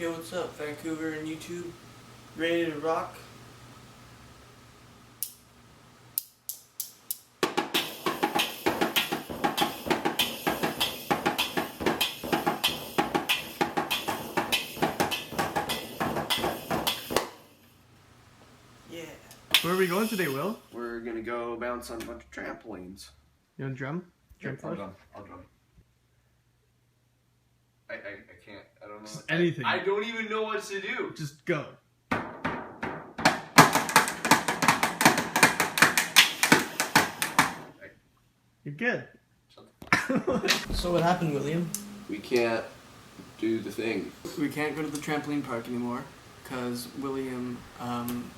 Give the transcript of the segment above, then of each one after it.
Yo, what's up, Vancouver and YouTube? Ready to rock? Yeah. Where are we going today, Will? We're gonna go bounce on a bunch of trampolines. You want to drum? Drum I'll first? drum. I'll drum. I can't. I don't know. Just anything. I don't even know what to do. Just go. You're good. So what happened, William? We can't do the thing. We can't go to the trampoline park anymore because William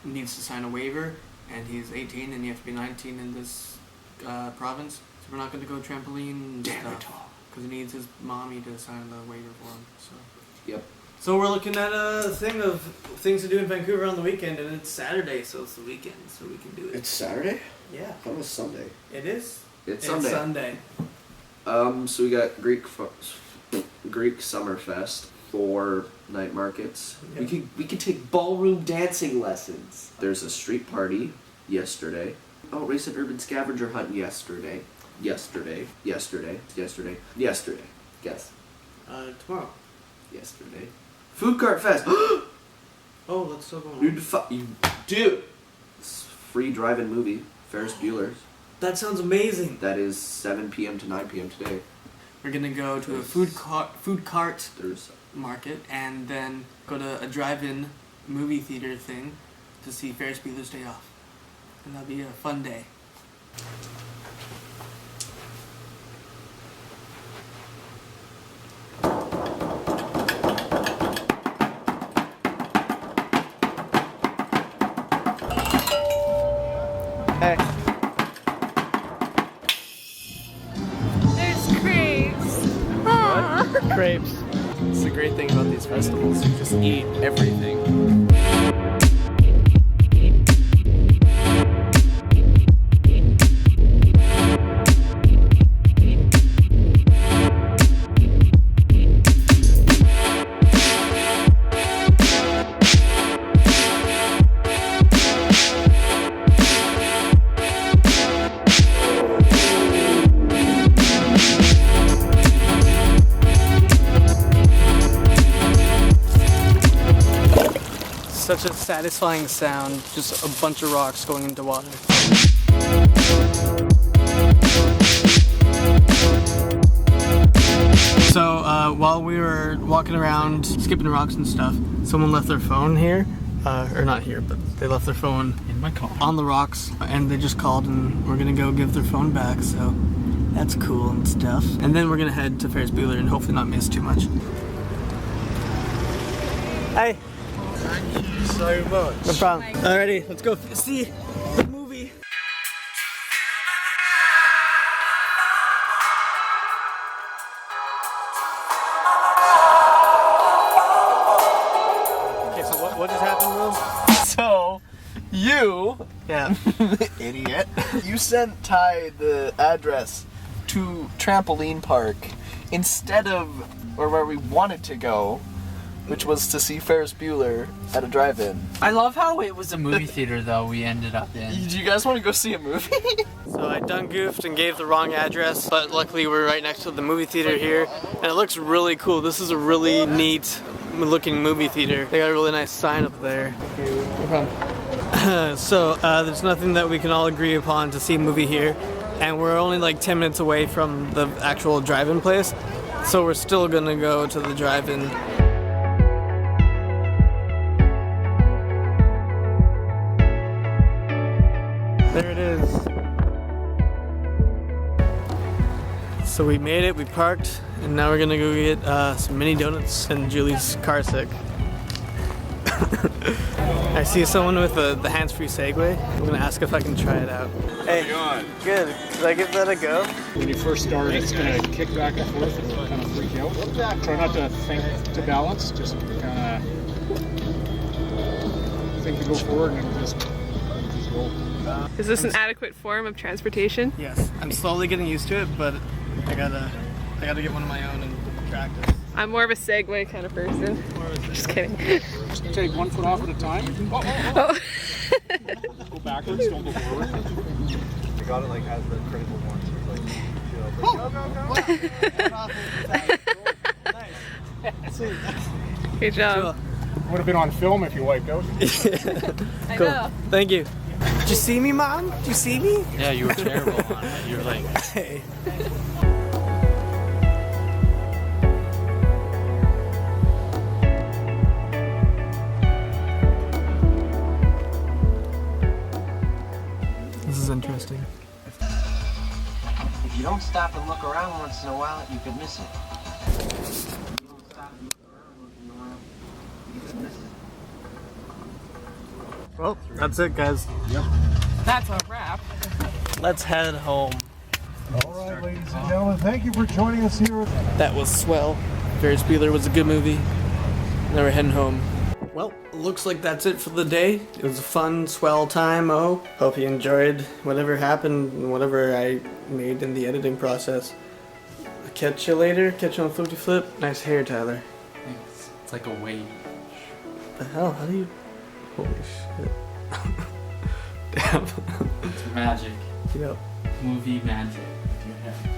needs to sign a waiver, and he's 18 and you have to be 19 in this province. So we're not going to go trampoline stuff because he needs his mommy to sign the waiver for him. So. Yep. So we're looking at a thing of things to do in Vancouver on the weekend, and it's Saturday, so it's the weekend, so we can do it. It's Saturday? Yeah. I thought it was Sunday. It is? It's Sunday. Sunday. So we got Greek Summerfest, 4 night markets. Yep. We could take ballroom dancing lessons. There's a street party yesterday. Oh, race and urban scavenger hunt yesterday. Guess. Tomorrow. Yesterday. Food cart fest. Oh, that's so going on. Dude. It's free drive-in movie. Ferris Bueller's. That sounds amazing. That is 7 p.m. to 9 p.m. today. We're gonna go to a food cart market and then go to a drive-in movie theater thing to see Ferris Bueller's Day Off. And that'll be a fun day. Hey. There's crepes. Aww. Crepes. It's the great thing about these festivals. You just eat everything. Such a satisfying sound, just a bunch of rocks going into water. So while we were walking around, skipping rocks and stuff, someone left their phone here, or not here, but they left their phone In my car. on the rocks, and they just called and we're gonna go give their phone back, so that's cool and stuff. And then we're gonna head to Ferris Bueller and hopefully not miss too much. Hey. Thank you so much. No problem. Alrighty, let's go see the movie. Okay, so what just happened, Will? So, you, Yeah. idiot, you sent Ty the address to Trampoline Park instead of where we wanted to go, which was to see Ferris Bueller at a drive-in. I love how it was a movie theater though we ended up in. Do you guys want to go see a movie? So I done goofed and gave the wrong address, but luckily we're right next to the movie theater here, and it looks really cool. This is a really neat looking movie theater. They got a really nice sign up there. No problem. So there's nothing that we can all agree upon to see a movie here, and we're only like 10 minutes away from the actual drive-in place, so we're still gonna go to the drive-in. There it is. So we made it, we parked, and now we're gonna go get some mini donuts, and Julie's car sick. I see someone with the hands-free Segway. I'm gonna ask if I can try it out. Hey, good. Did I give that a go? When you first start, it's going to kick back and forth and kind of freak you out. Try not to think to balance, just kind of think to go forward and just go. Is this an adequate form of transportation? Yes. I'm slowly getting used to it, but I gotta get one of my own and practice. I'm more of a Segway kind of person. More of a Just kidding. Just take 1 foot off at a time. Oh. Go backwards, don't go forward. I got it like has the critical one. So it's like, go. Nice. Good job. Would have been on film if you wiped out. I Cool. know. Thank you. Did you see me, Mom? Did you see me? Yeah, you were terrible on it. You were like, Hey. This is interesting. If you don't stop and look around once in a while, you could miss it. Well, that's it, guys. That's a wrap. Let's head home. All right, ladies and gentlemen, thank you for joining us here. That was swell. Ferris Bueller was a good movie. Now we're heading home. Well, looks like that's it for the day. It was a fun, swell time, Hope you enjoyed whatever happened and whatever I made in the editing process. Catch you later. Catch you on Flippy Flip. Nice hair, Tyler. thanks. It's like a wave. The hell? How do you... Holy shit. Damn. It's magic. Yep. Movie magic with your head.